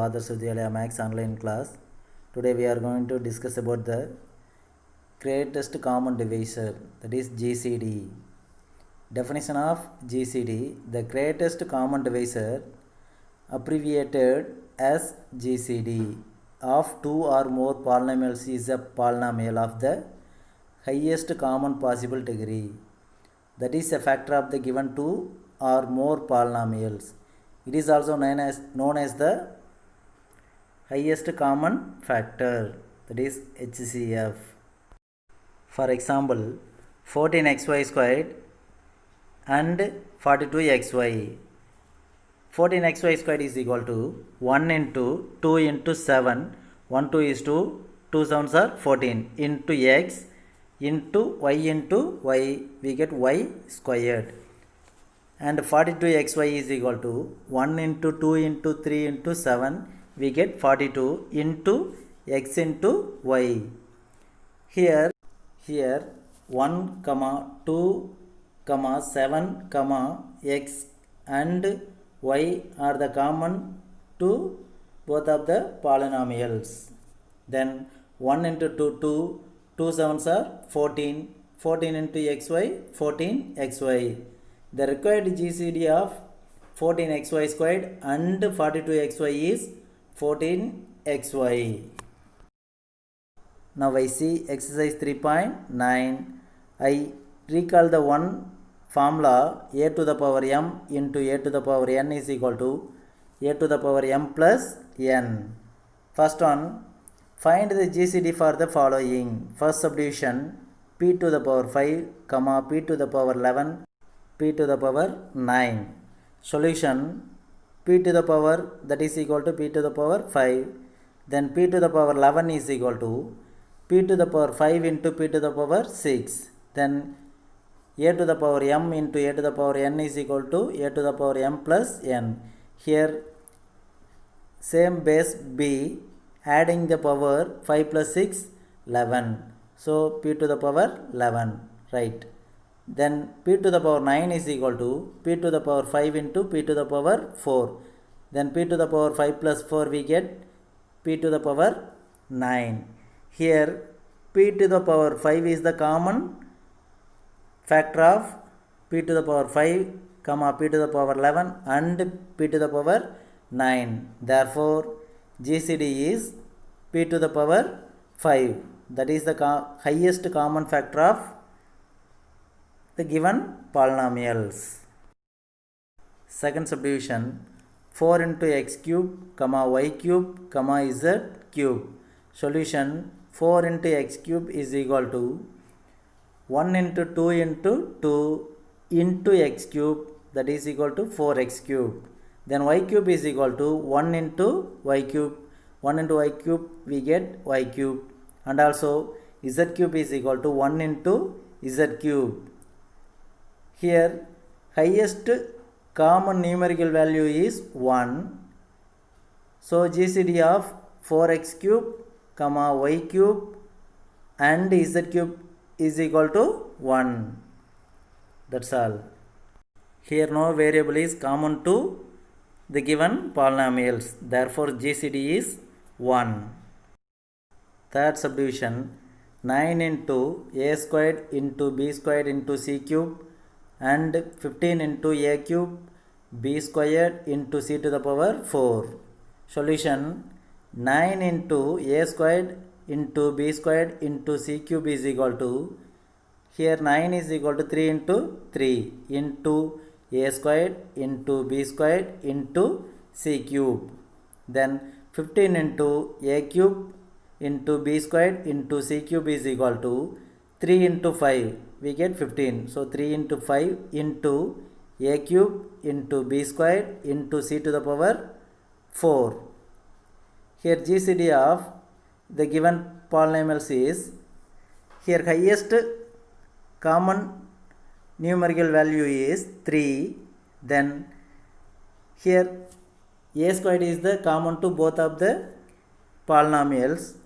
Adarsh Vidyalaya Max online class. Today we are going to discuss about the greatest common divisor, that is GCD. Definition of GCD: the greatest common divisor, abbreviated as GCD, of two or more polynomials is a polynomial of the highest common possible degree, that is a factor of the given two or more polynomials. It is also known as the highest common factor, that is HCF. For example, 14xy squared and 42xy. 14xy squared is equal to 1 into 2 into 7. 1 2 is 2, 2 7s are 14 into x into y, we get y squared. And 42xy is equal to 1 into 2 into 3 into 7, we get 42 into x into y. Here 1, 2, 7, x and y are the common to both of the polynomials. Then 1 into 2, 2 7s are 14, 14 into xy, 14xy. The required GCD of 14xy squared and 42xy is 14xy. Now I see exercise 3.9. I recall the one formula: a to the power m into a to the power n is equal to a to the power m plus n. First one, find the GCD for the following. First subdivision: p to the power 5, p to the power 11, p to the power 9. Solution: p to the power, that is equal to p to the power 5. Then p to the power 11 is equal to p to the power 5 into p to the power 6. Then a to the power m into a to the power n is equal to a to the power m plus n. Here same base b, adding the power 5 plus 6, 11. So p to the power 11, right. Then p to the power 9 is equal to p to the power 5 into p to the power 4. Then p to the power 5 plus 4, we get p to the power 9. Here p to the power 5 is the common factor of p to the power 5, p to the power 11 and p to the power 9. Therefore GCD is p to the power 5. That is the highest common factor of the given polynomials. Second subdivision: 4 into x cube, y cube, z cube. Solution: 4 into x cube is equal to 1 into 2 into 2 into x cube, that is equal to 4x cube. Then y cube is equal to 1 into y cube. 1 into y cube, we get y cube. And also z cube is equal to 1 into z cube. Here highest common numerical value is 1. So GCD of 4x cube, y cube and z cube is equal to 1. That's all. Here no variable is common to the given polynomials. Therefore GCD is 1. Third subdivision: 9 into a squared into b squared into c cube and 15 into a cube b squared into c to the power 4. Solution: 9 into a squared into b squared into c cube is equal to, here 9 is equal to 3 into 3 into a squared into b squared into c cube. Then 15 into a cube into b squared into c cube is equal to 3 into 5, we get 15. So 3 into 5 into a cube into b squared into c to the power 4. Here GCD of the given polynomials is, here highest common numerical value is 3. Then here a squared is the common to both of the polynomials,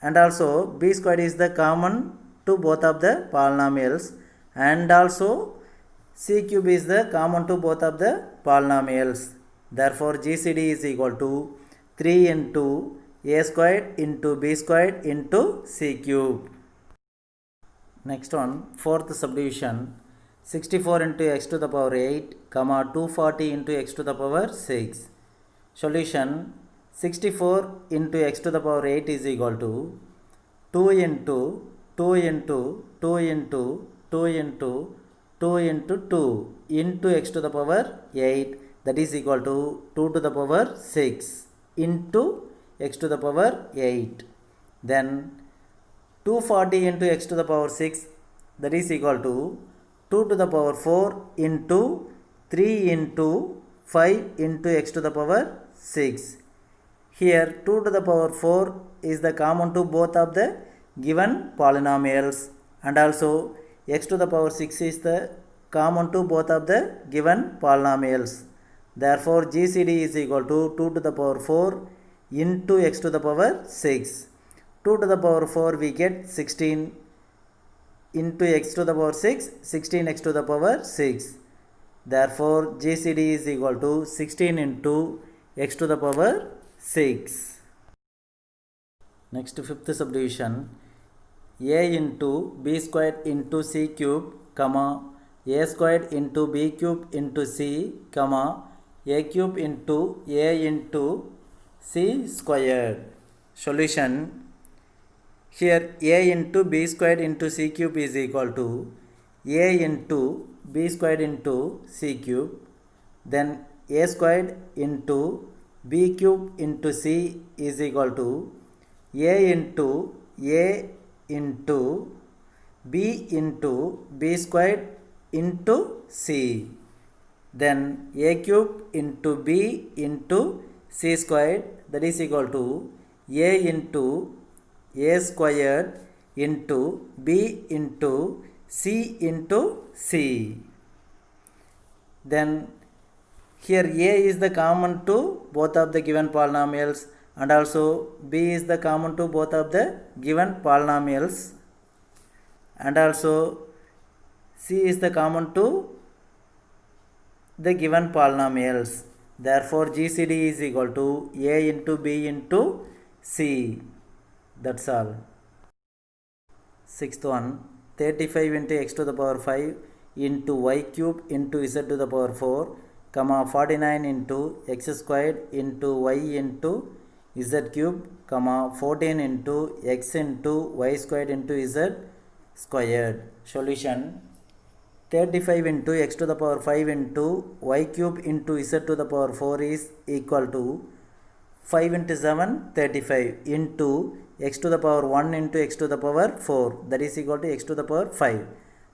and also b squared is the common to both of the polynomials, and also c cube is the common to both of the polynomials. Therefore GCD is equal to 3 into a squared into b squared into c cube. Next one, fourth subdivision, 64 into x to the power 8, comma 240 into x to the power 6. Solution, 64 into x to the power 8 is equal to 2 into 2 into 2 into 2 into 2 into 2 into x to the power 8, that is equal to 2 to the power 6 into x to the power 8. Then 240 into x to the power 6, that is equal to 2 to the power 4 into 3 into 5 into x to the power 6. Here 2 to the power 4 is the common to both of the given polynomials, and also x to the power 6 is the common to both of the given polynomials. Therefore GCD is equal to 2 to the power 4 into x to the power 6. 2 to the power 4 we get 16 into x to the power 6, 16x to the power 6. Therefore GCD is equal to 16 into x to the power 6. Next, fifth subdivision, a into b squared into c cube, comma a squared into b cube into c, comma a cube into a into c squared. Solution, here a into b squared into c cube is equal to a into b squared into c cube, then a squared into b cube into c is equal to a into b into b squared into c, then a cube into b into c squared, that is equal to a into a squared into b into c into c. Then here a is the common to both of the given polynomials, and also b is the common to both of the given polynomials, and also c is the common to the given polynomials. Therefore GCD is equal to a into b into c. That's all. Sixth one, 35 into x to the power 5 into y cube into z to the power 4, comma 49 into x squared into y into z cube, comma 14 into x into y squared into z squared. Solution, 35 into x to the power 5 into y cube into z to the power 4 is equal to 5 into 7, 35 into x to the power 1 into x to the power 4, that is equal to x to the power 5,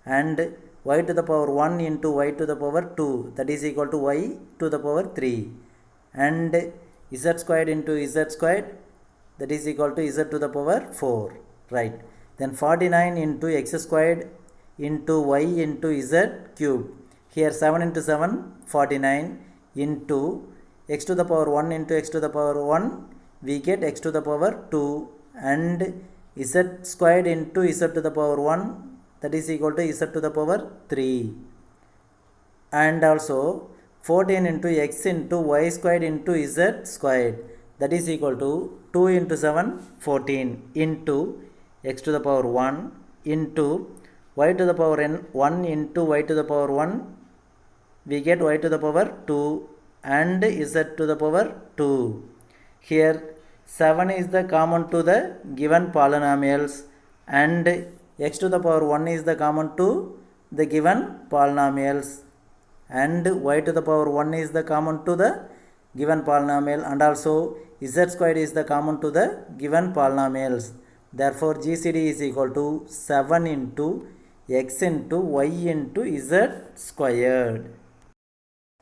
and y to the power 1 into y to the power 2, that is equal to y to the power 3, and z squared into z squared, that is equal to z to the power 4, right. Then 49 into x squared into y into z cube, here 7 into 7, 49 into x to the power 1 into x to the power 1, we get x to the power 2, and z squared into z to the power 1, that is equal to z to the power 3, and also 14 into x into y squared into z squared, that is equal to 2 into 7, 14 into x to the power 1 into y to the power n 1 into y to the power 1, we get y to the power 2 and z to the power 2. Here 7 is the common to the given polynomials, and x to the power 1 is the common to the given polynomials, and y to the power 1 is the common to the given polynomial, and also z squared is the common to the given polynomials. Therefore GCD is equal to 7 into x into y into z squared.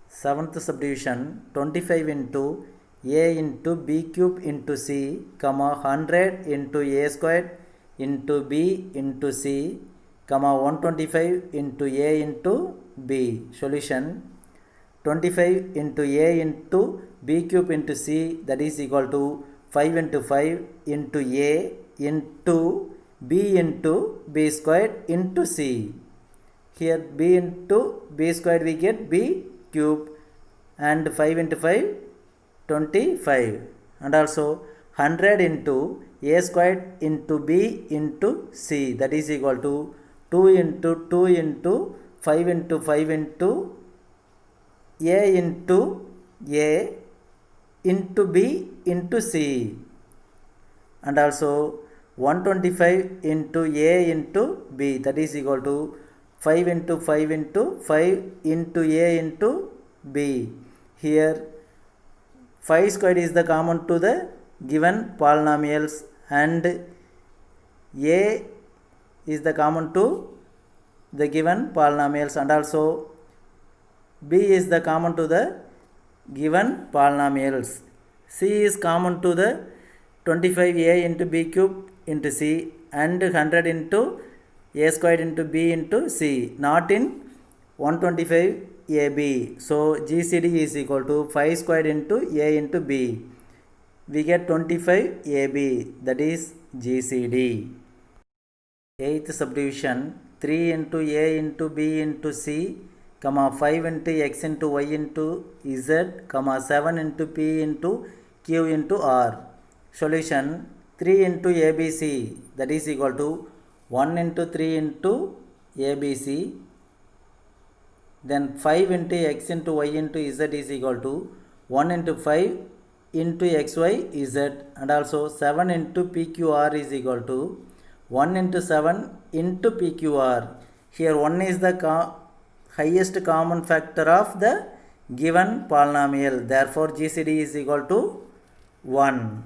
Seventh subdivision, 25 into a into b cube into c, comma 100 into a squared into b into c, comma 125 into a into b. Solution, 25 into a into b cube into c, that is equal to 5 into 5 into a into b into b squared into c. Here b into b squared we get b cube, and 5 into 5 25, and also 100 into a squared into b into c, that is equal to 2 into 2 into 5 into 5 into a into a into b into c, and also 125 into a into b, that is equal to 5 into 5 into 5 into a into b. Here 5 squared is the common to the given polynomials and a is the common to the given polynomials, and also b is the common to the given polynomials. C is common to the 25a into b cube into c and 100 into a squared into b into c, not in 125ab. So GCD is equal to 5 squared into a into b. We get 25ab, that is GCD. Eighth subdivision, 3 into a into b into c, 5 into x into y into z, 7 into p into q into r. Solution, 3 into abc, that is equal to 1 into 3 into abc, then 5 into x into y into z is equal to 1 into 5 into xy z, and also 7 into pqr is equal to 1 into 7 into pqr. Here 1 is the highest common factor of the given polynomial, therefore GCD is equal to 1.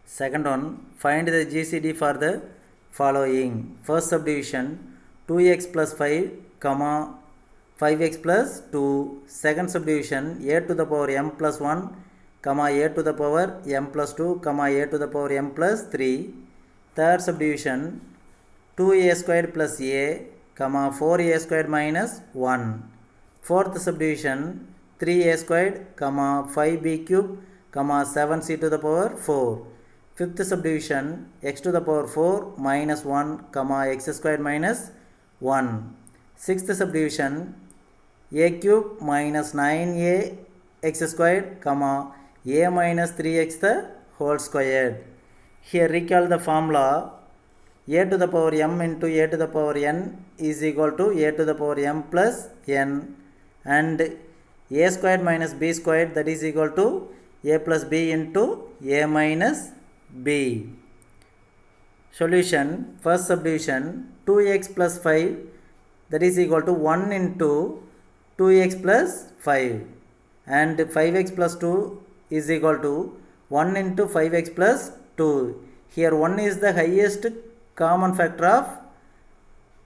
Second one, find the GCD for the following. First subdivision, 2x plus 5, 5x plus 2. Second subdivision, a to the power m plus 1, a to the power m plus 2, a to the power m plus 3. Third subdivision, 2a squared plus a, 4a squared minus 1. Fourth subdivision, 3a squared, 5b cube, 7c to the power 4. Fifth subdivision, x to the power 4 minus 1, x squared minus 1. Sixth subdivision, a cube minus 9a x squared, a minus 3x the whole squared. Here recall the formula. A to the power m into a to the power n is equal to a to the power m plus n, and a squared minus b squared, that is equal to a plus b into a minus b. Solution, first subdivision, 2x plus 5, that is equal to 1 into 2x plus 5, and 5x plus 2 is equal to 1 into 5x plus 2. Here 1 is the highest common factor of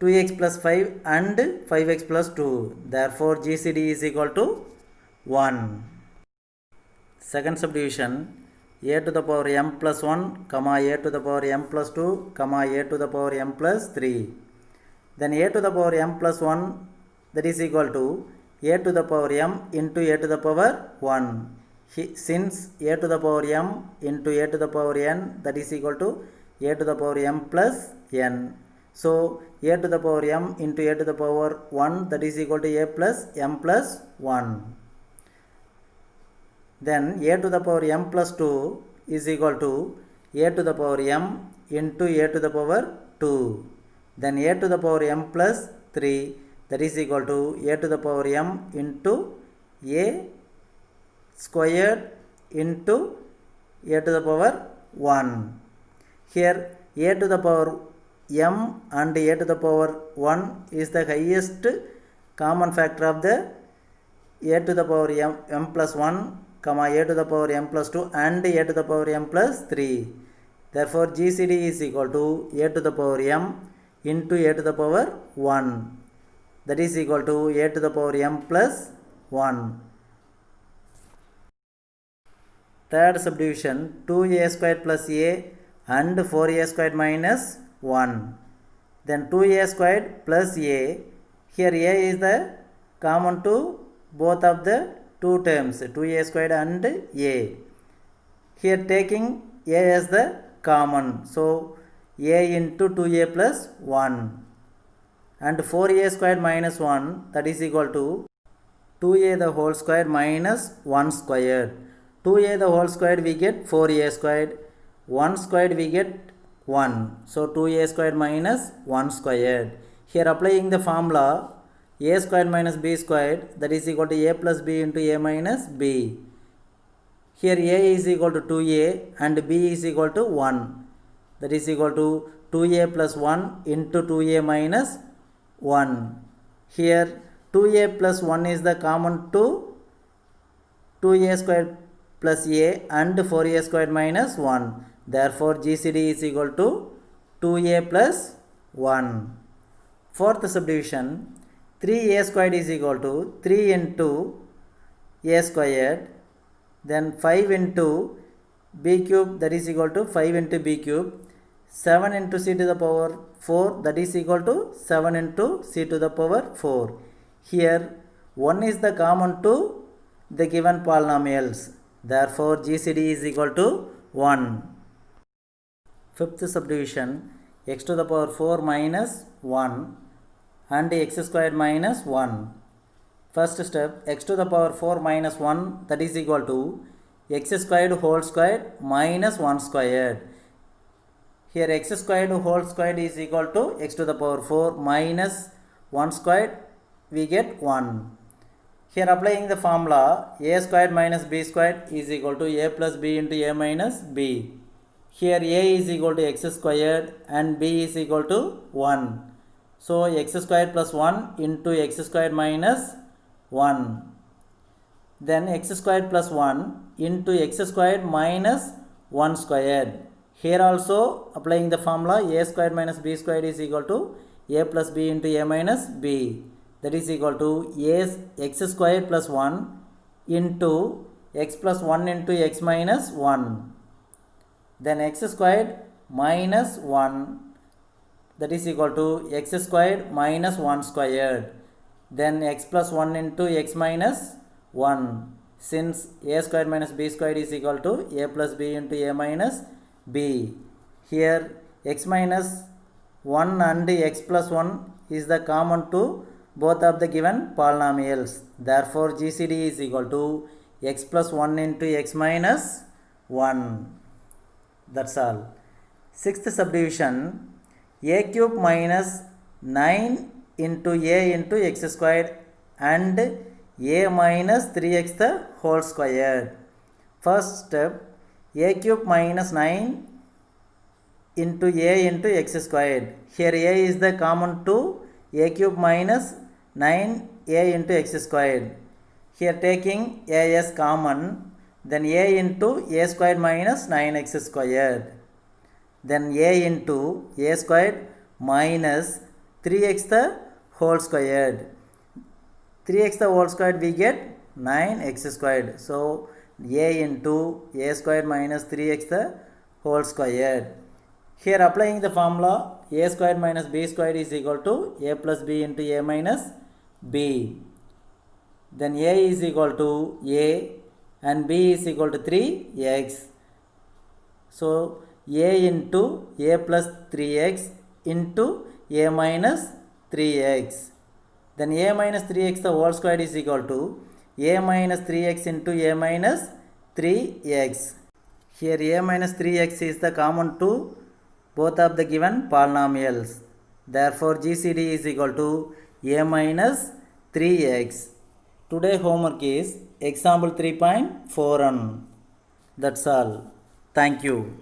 2x plus 5 and 5x plus 2, therefore GCD is equal to 1. Second subdivision, a to the power m plus 1, a to the power m plus 2, a to the power m plus 3. Then a to the power m plus 1, that is equal to a to the power m into a to the power 1. Since a to the power m into a to the power n, that is equal to a to the power m plus n. So a to the power m into a to the power 1, that is equal to a plus m plus 1. Then a to the power m plus 2 is equal to a to the power m into a to the power 2. Then a to the power m plus 3, that is equal to a to the power m into a squared into a to the power 1. Here a to the power m and a to the power 1 is the highest common factor of the a to the power m plus 1, a to the power m plus 2 and a to the power m plus 3. Therefore GCD is equal to a to the power m into a to the power 1, that is equal to a to the power m plus 1. Third subdivision, 2a squared plus a and 4a squared minus 1. Then 2a squared plus a, here a is the common to both of the two terms, 2a squared and a. Here taking a as the common, so a into 2a plus 1, and 4a squared minus 1, that is equal to 2a the whole square minus 1 squared. 2a the whole squared we get 4a squared. 1 squared we get 1. So 2a squared minus 1 squared. Here applying the formula a squared minus b squared, that is equal to a plus b into a minus b. Here a is equal to 2a and b is equal to 1. That is equal to 2a plus 1 into 2a minus 1. Here 2a plus 1 is the common to 2a squared plus a and 4a squared minus 1. Therefore GCD is equal to 2a plus 1. Fourth subdivision, 3a squared is equal to 3 into a squared, then 5 into b cube, that is equal to 5 into b cube, 7 into c to the power 4, that is equal to 7 into c to the power 4. Here 1 is the common to the given polynomials. Therefore GCD is equal to 1. Fifth subdivision, x to the power 4 minus 1 and x squared minus 1. First step, x to the power 4 minus 1, that is equal to x squared whole squared minus 1 squared. Here x squared whole squared is equal to x to the power 4 minus 1 squared, we get 1. Here applying the formula a squared minus b squared is equal to a plus b into a minus b. Here a is equal to x squared and b is equal to 1. So x squared plus 1 into x squared minus 1. Then x squared plus 1 into x squared minus 1 squared. Here also applying the formula a squared minus b squared is equal to a plus b into a minus b. That is equal to x squared plus 1 into x plus 1 into x minus 1. Then x squared minus 1, that is equal to x squared minus 1 squared. Then x plus 1 into x minus 1. Since a squared minus b squared is equal to a plus b into a minus b. Here x minus 1 and x plus 1 is the common to both of the given polynomials. Therefore GCD is equal to x plus 1 into x minus 1. That's all. Sixth subdivision, a cube minus 9 into a into x squared and a minus 3x the whole squared. First step, a cube minus 9 into a into x squared. Here a is the common to a cube minus 9a into x squared. Here taking a as common, then a into a squared minus 9x squared. Then a into a squared minus 3x the whole squared. 3x the whole squared we get 9x squared. So a into a squared minus 3x the whole squared. Here applying the formula a squared minus b squared is equal to a plus b into a minus b. Then a is equal to a and b is equal to 3x. So a into a plus 3x into a minus 3x. Then a minus 3x the whole squared is equal to a minus 3x into a minus 3x. Here a minus 3x is the common to both of the given polynomials. Therefore GCD is equal to a minus 3x. Today homework is example 3.4. That's all. Thank you.